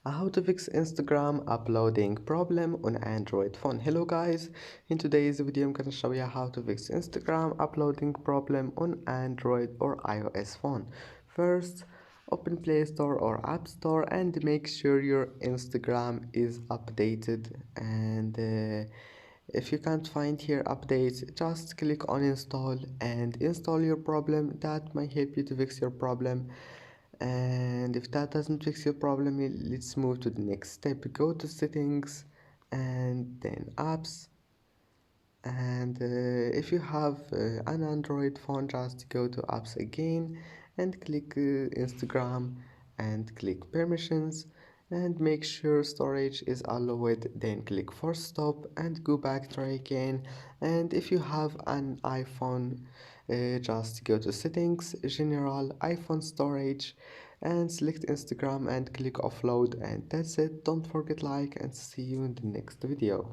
How to fix Instagram uploading problem on Android phone. Hello guys, in today's video I'm gonna show you how to fix Instagram uploading problem on Android or iOS phone. First, open Play Store or App Store and make sure your Instagram is updated, and if you can't find here updates, just click on install and install your problem. That might help you to fix your problem. And if that doesn't fix your problem, let's move to the next step. Go to settings and then apps, and if you have an Android phone, just go to apps again and click Instagram and click permissions and make sure storage is allowed, then click force stop and go back, try again. And if you have an iPhone, just go to settings, general, iPhone storage, and select Instagram and click offload, and that's it. Don't forget like and see you in the next video.